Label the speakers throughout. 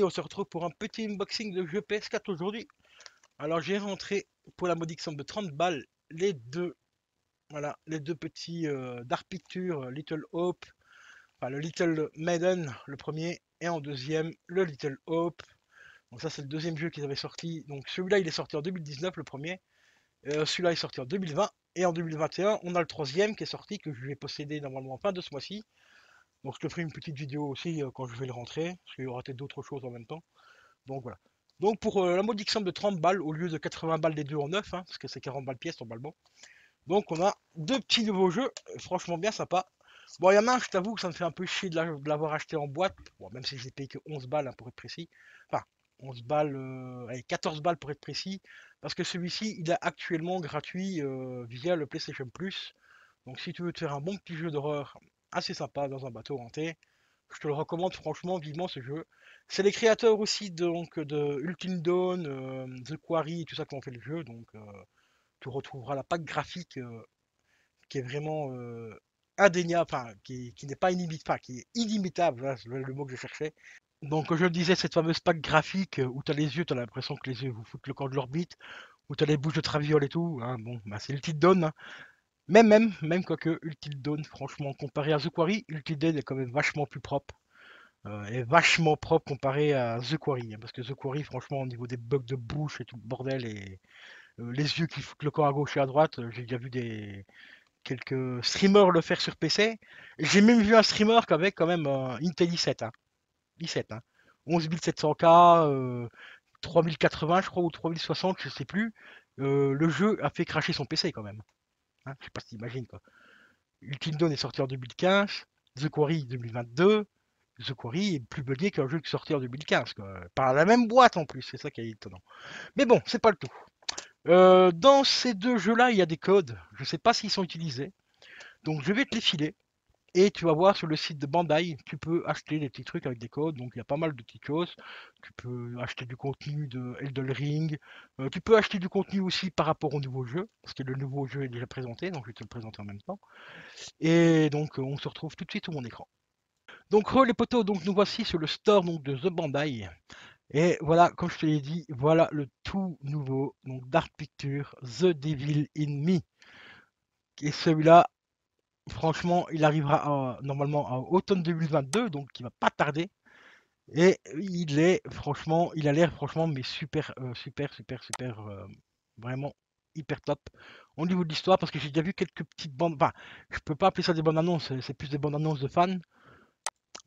Speaker 1: on se retrouve pour un petit unboxing de jeu PS4 aujourd'hui. Alors j'ai rentré pour la modique somme de 30 balles les deux, voilà, les deux petits Dark Pictures Little Hope, enfin le Little Maiden le premier et en deuxième le Little Hope. Donc ça c'est le deuxième jeu qu'ils avaient sorti. Donc celui-là il est sorti en 2019 le premier, celui-là est sorti en 2020 et en 2021 on a le troisième qui est sorti que je vais posséder normalement fin de ce mois-ci. Donc je te ferai une petite vidéo aussi quand je vais le rentrer, parce qu'il y aura peut-être d'autres choses en même temps. Donc voilà. Donc pour la modique somme de 30 balles au lieu de 80 balles des deux en neuf, hein, parce que c'est 40 balles pièce normalement. Donc on a deux petits nouveaux jeux, franchement bien sympa. Bon, il y en a un, je t'avoue que ça me fait un peu chier de l'avoir acheté en boîte. Bon, même si j'ai payé que 11 balles hein, pour être précis. Enfin, 11 balles, allez, 14 balles pour être précis. Parce que celui-ci, il est actuellement gratuit via le PlayStation Plus. Donc si tu veux te faire un bon petit jeu d'horreur assez sympa dans un bateau hanté, je te le recommande franchement vivement ce jeu. C'est les créateurs aussi donc de Ultim Dawn, The Quarry et tout ça qui ont fait le jeu. Donc tu retrouveras la patte graphique qui est vraiment indéniable, enfin qui n'est pas inimitable, enfin qui est inimitable, voilà, c'est le mot que je cherchais. Donc je le disais, cette fameuse patte graphique où tu as les yeux, tu as l'impression que les yeux vous foutent le corps de l'orbite, où tu as les bouches de traviole et tout, hein, bon, bah, c'est Ultim Dawn, hein. Même quoique Ultim Dawn, franchement, comparé à The Quarry, Ultim Dawn est quand même vachement plus propre. Est vachement propre comparé à The Quarry, hein, parce que The Quarry, franchement, au niveau des bugs de bouche et tout le bordel, et les yeux qui foutent le corps à gauche et à droite, j'ai déjà vu quelques streamers le faire sur PC. J'ai même vu un streamer qui avait quand même un Intel i7, hein, i7, hein, 11700K, 3080 je crois, ou 3060, je sais plus. Le jeu a fait cracher son PC quand même, hein, je sais pas si t'imagines quoi. Ultim Dawn est sorti en 2015, The Quarry 2022. The Quarry est plus buggé qu'un jeu qui est sorti en 2015, quoi. Par la même boîte en plus, c'est ça qui est étonnant. Mais bon, c'est pas le tout. Dans ces deux jeux-là, il y a des codes. Je sais pas s'ils sont utilisés. Donc je vais te les filer. Et tu vas voir sur le site de Bandai, tu peux acheter des petits trucs avec des codes. Donc il y a pas mal de petites choses. Tu peux acheter du contenu de Elden Ring. Tu peux acheter du contenu aussi par rapport au nouveau jeu. Parce que le nouveau jeu est déjà présenté. Donc je vais te le présenter en même temps. Et donc on se retrouve tout de suite sur mon écran. Donc les potos, donc nous voici sur le store donc, de The Bandai. Et voilà, comme je te l'ai dit, voilà le tout nouveau donc Dark Pictures The Devil in Me. Et celui-là, franchement, il arrivera normalement à automne 2022, donc il va pas tarder. Et franchement, il a l'air franchement, mais super, vraiment hyper top. Au niveau de l'histoire, parce que j'ai déjà vu quelques petites bandes, enfin, je peux pas appeler ça des bandes annonces, c'est plus des bandes annonces de fans.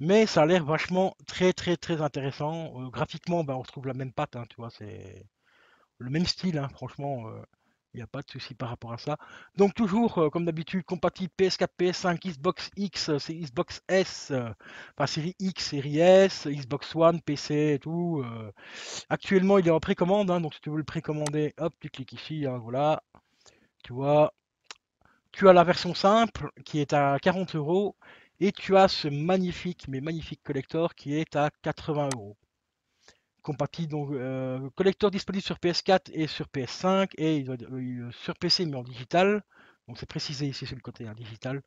Speaker 1: Mais ça a l'air vachement très intéressant. Graphiquement, ben, on retrouve la même patte, hein, tu vois, c'est le même style, hein, franchement, il n'y a pas de souci par rapport à ça. Donc toujours, comme d'habitude, compatible PS4, PS5, Xbox X, c'est Xbox S, enfin série X, série S, Xbox One, PC et tout. Actuellement, il est en précommande, hein, donc si tu veux le précommander, hop, tu cliques ici, hein, voilà, tu vois. Tu as la version simple qui est à 40 euros et tu as ce magnifique, mais magnifique collector qui est à 80 euros. Compatible donc collector disponible sur PS4 et sur PS5 et sur PC mais en digital. Donc c'est précisé ici sur le côté hein, digital.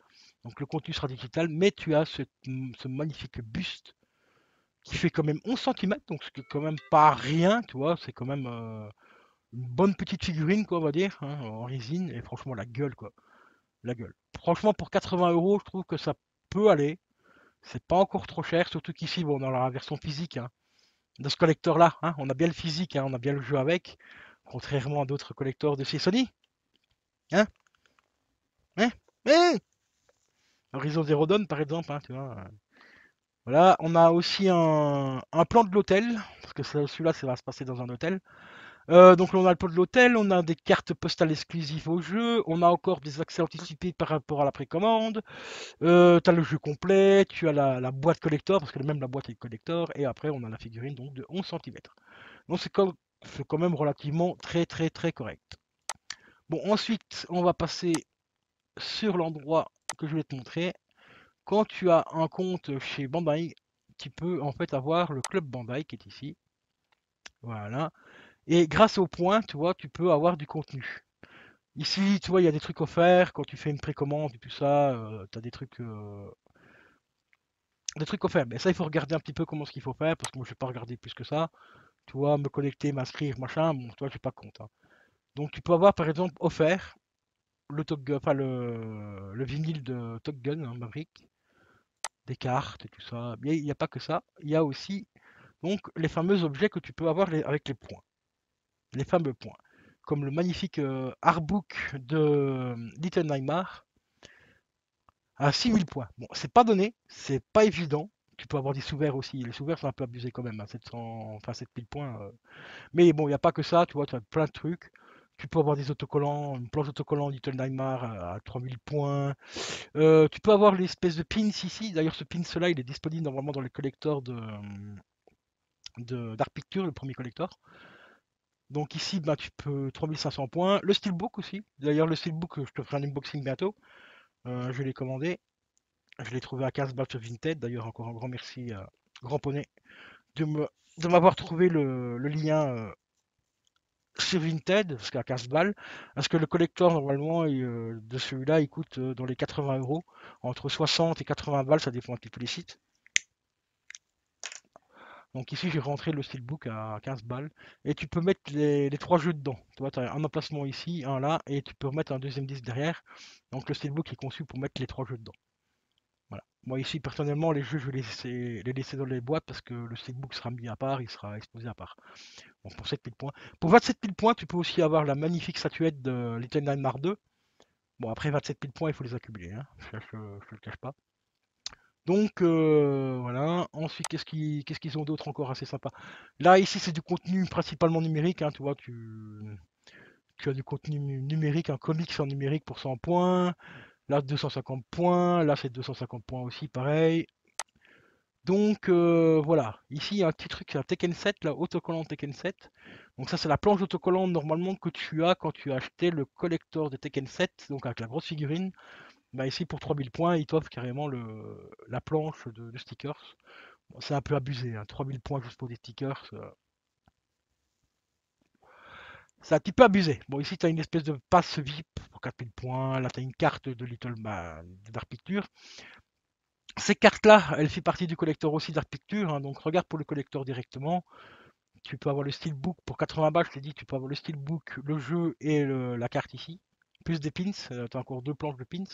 Speaker 1: Donc le contenu sera digital, mais tu as ce magnifique buste qui fait quand même 11 cm, donc c'est quand même pas rien, tu vois, c'est quand même une bonne petite figurine, quoi, on va dire, hein, en résine, et franchement la gueule, quoi. La gueule. Franchement, pour 80 euros, je trouve que ça peut aller. C'est pas encore trop cher, surtout qu'ici, bon, dans la version physique, hein, de ce collector-là, hein, on a bien le physique, hein, on a bien le jeu avec, contrairement à d'autres collectors de chez Sony. Hein, hein, hein Horizon Zero Dawn, par exemple, hein, tu vois. Voilà, on a aussi un plan de l'hôtel, parce que celui-là, ça va se passer dans un hôtel. Donc là, on a le plan de l'hôtel, on a des cartes postales exclusives au jeu, on a encore des accès anticipés par rapport à la précommande. Tu as le jeu complet, tu as la boîte collector, parce que même la boîte est collector, et après on a la figurine donc de 11 cm. Donc c'est quand même relativement très correct. Bon, ensuite, on va passer sur l'endroit que je vais te montrer. Quand tu as un compte chez Bandai, tu peux en fait avoir le club Bandai qui est ici. Voilà. Et grâce aux points, tu vois, tu peux avoir du contenu. Ici, tu vois, il y a des trucs offerts quand tu fais une précommande et tout ça. Tu as des trucs des trucs offerts. Mais ça, il faut regarder un petit peu comment ce qu'il faut faire, parce que moi, je vais pas regarder plus que ça. Tu vois, me connecter, m'inscrire, machin, bon, toi, j'ai pas compte, hein. Donc, tu peux avoir, par exemple, offert le Top Gun, enfin, le vinyle de Top Gun, hein, Maverick, des cartes et tout ça. Mais il n'y a pas que ça. Il y a aussi, donc, les fameux objets que tu peux avoir avec les points. Les fameux points. Comme le magnifique artbook de Little Nightmare à 6000 points. Bon, c'est pas donné, c'est pas évident. Tu peux avoir des sous-verts aussi. Les sous-verts sont un peu abusés quand même, hein, 700, enfin 7000 points. Mais bon, il n'y a pas que ça, tu vois, tu as plein de trucs. Tu peux avoir des autocollants, une planche d'autocollants Little Nightmare à 3000 points. Tu peux avoir l'espèce de pins ici. D'ailleurs, ce pins-là, il est disponible normalement dans les collecteurs de Dark Pictures, le premier collector. Donc ici, bah, tu peux 3500 points. Le Steelbook aussi. D'ailleurs, le Steelbook, je te ferai un unboxing bientôt. Je l'ai commandé. Je l'ai trouvé à 15 balles sur Vinted. D'ailleurs, encore un grand merci à Grand Poney de me de m'avoir trouvé le lien sur Vinted, parce qu'à 15 balles. Parce que le collector, normalement, de celui-là, il coûte dans les 80 euros. Entre 60 et 80 balles, ça dépend un petit peu les sites. Donc ici, j'ai rentré le Steelbook à 15 balles. Et tu peux mettre les trois jeux dedans. Tu vois, tu as un emplacement ici, un là, et tu peux remettre un deuxième disque derrière. Donc le Steelbook est conçu pour mettre les trois jeux dedans. Voilà. Moi ici, personnellement, les jeux, je vais les laisser dans les boîtes parce que le Steelbook sera mis à part, il sera exposé à part. Donc pour 7000 points. Pour 27 000 points, tu peux aussi avoir la magnifique statuette de Little Nightmare 2. Bon, après 27 000 points, il faut les accumuler, hein. Je le cache pas. Donc voilà. Ensuite, qu'est-ce qu'ils ont d'autre encore assez sympa? Là, ici, c'est du contenu principalement numérique, hein, tu vois, tu as du contenu numérique, un comics en numérique pour 100 points. Là, 250 points. Là, c'est 250 points aussi, pareil. Donc voilà, ici il y a un petit truc, c'est un Tekken 7, là, autocollant Tekken 7. Donc ça c'est la planche d'autocollant normalement que tu as quand tu as acheté le collector de Tekken 7, donc avec la grosse figurine. Bah ici pour 3000 points, il t'offre carrément la planche de stickers. Bon, c'est un peu abusé, hein, 3000 points juste pour des stickers, c'est un petit peu abusé. Bon ici tu as une espèce de passe VIP pour 4000 points, là tu as une carte de Little Man, de Dark Pictures. Ces cartes-là, elles font partie du collector aussi Dark Pictures, hein, donc regarde pour le collector directement. Tu peux avoir le steelbook pour 80 balles, je t'ai dit, tu peux avoir le steelbook, le jeu et la carte ici. Plus des pins, tu as encore deux planches de pins.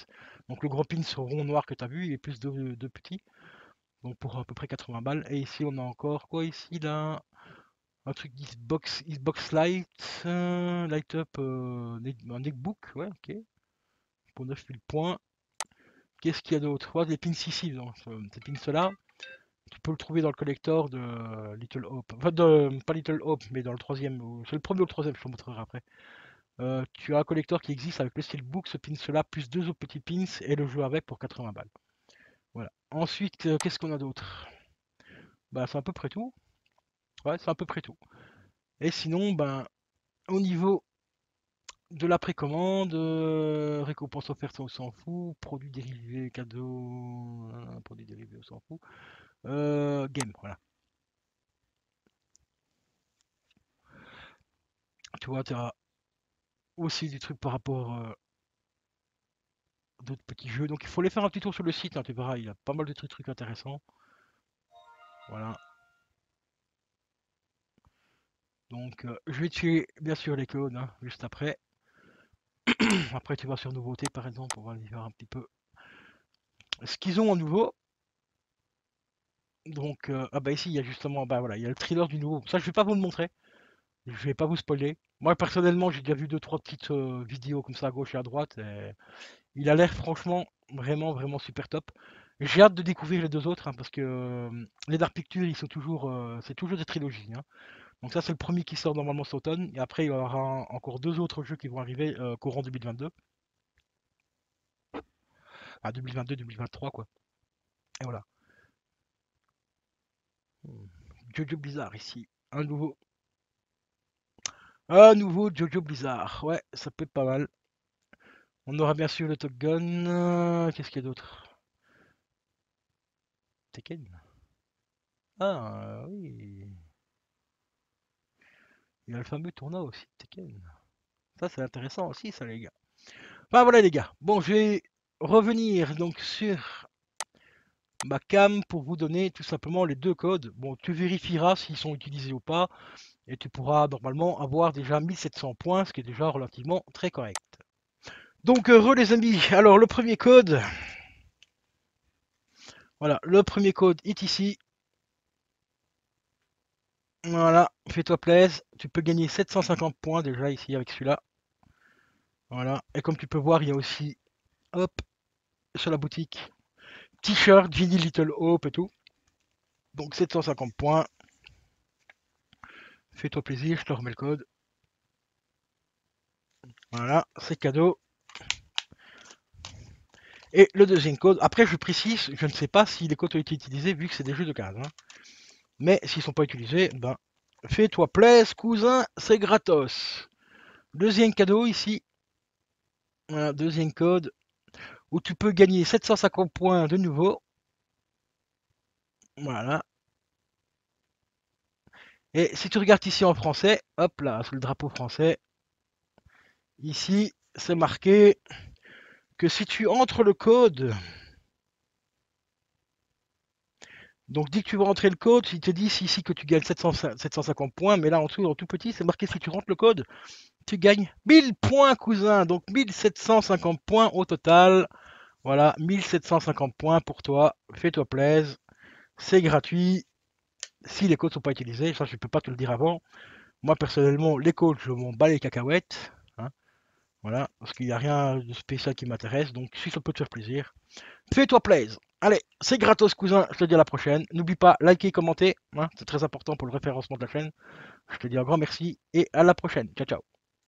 Speaker 1: Donc le gros pins rond noir que tu as vu et plus deux petits. Donc pour à peu près 80 balles. Et ici on a encore quoi ici là? Un truc Xbox Light, Light Up, un netbook, ouais, ok. Pour 9000 points. Qu'est-ce qu'il y a d'autre? Ouais, des pins ici, donc, ces pins là. Tu peux le trouver dans le collector de Little Hope. Enfin, pas Little Hope, mais dans le troisième. C'est le premier ou le troisième, je te montrerai après. Tu as un collector qui existe avec le steelbook, ce pins-là, plus deux autres petits pins et le jeu avec pour 80 balles. Voilà. Ensuite, qu'est-ce qu'on a d'autre? Bah, c'est à peu près tout. Ouais, c'est à peu près tout. Et sinon, ben, au niveau de la précommande, récompense offerte, on s'en fout. Produits dérivés, cadeaux, produits dérivés, on s'en fout. Game, voilà. Tu vois, tu as aussi des trucs par rapport d'autres petits jeux. Donc il faut les faire un petit tour sur le site, hein, tu verras, il y a pas mal de trucs intéressants. Voilà. Donc je vais tuer bien sûr les codes hein, juste après. Après tu vas sur nouveautés par exemple, on va aller voir un petit peu ce qu'ils ont en nouveau. Donc ah bah ici il y a justement bah voilà, il y a le thriller du nouveau. Ça je vais pas vous le montrer, je vais pas vous spoiler. Moi personnellement j'ai déjà vu deux trois petites vidéos comme ça à gauche et à droite. Et il a l'air franchement vraiment super top. J'ai hâte de découvrir les deux autres hein, parce que les Dark Pictures ils sont toujours c'est toujours des trilogies, hein. Donc ça c'est le premier qui sort normalement cet automne et après il y aura encore deux autres jeux qui vont arriver courant 2022. À 2022-2023 quoi. Et voilà. Jojo Blizzard ici. Un nouveau Jojo Blizzard. Ouais, ça peut être pas mal. On aura bien sûr le Top Gun. Qu'est-ce qu'il y a d'autre? Tekken. Ah oui. Il y a le fameux tournoi aussi de Tekken. Ça c'est intéressant aussi ça les gars. Enfin voilà les gars. Bon je vais revenir donc sur ma cam pour vous donner tout simplement les deux codes. Bon, tu vérifieras s'ils sont utilisés ou pas, et tu pourras normalement avoir déjà 1700 points, ce qui est déjà relativement très correct. Donc heureux les amis, alors le premier code, voilà, le premier code est ici. Voilà, fais-toi plaisir, tu peux gagner 750 points déjà ici avec celui-là. Voilà, et comme tu peux voir, il y a aussi, hop, sur la boutique, t-shirt, Ginny Little Hope et tout. Donc 750 points. Fais-toi plaisir, je te remets le code. Voilà, c'est cadeau. Et le deuxième code, après je précise, je ne sais pas si les codes ont été utilisés vu que c'est des jeux de cases. Hein. Mais s'ils ne sont pas utilisés, ben fais-toi plaisir, cousin, c'est gratos. Deuxième cadeau ici. Voilà, deuxième code où tu peux gagner 750 points de nouveau. Voilà. Et si tu regardes ici en français, hop là, sous le drapeau français, ici, c'est marqué que si tu entres le code, donc dès que tu vas entrer le code, il te dit ici que tu gagnes 750 points, mais là en dessous, en tout petit, c'est marqué si tu rentres le code, tu gagnes 1000 points, cousin. Donc 1750 points au total. Voilà, 1750 points pour toi. Fais-toi plaisir. C'est gratuit. Si les codes sont pas utilisés, ça je peux pas te le dire avant. Moi personnellement, les codes, je m'en bats les cacahuètes. Hein, voilà, parce qu'il n'y a rien de spécial qui m'intéresse. Donc si ça peut te faire plaisir, fais-toi plaisir. Allez, c'est gratos cousin, je te dis à la prochaine. N'oublie pas, liker, commenter, hein, c'est très important pour le référencement de la chaîne. Je te dis un grand merci et à la prochaine. Ciao ciao.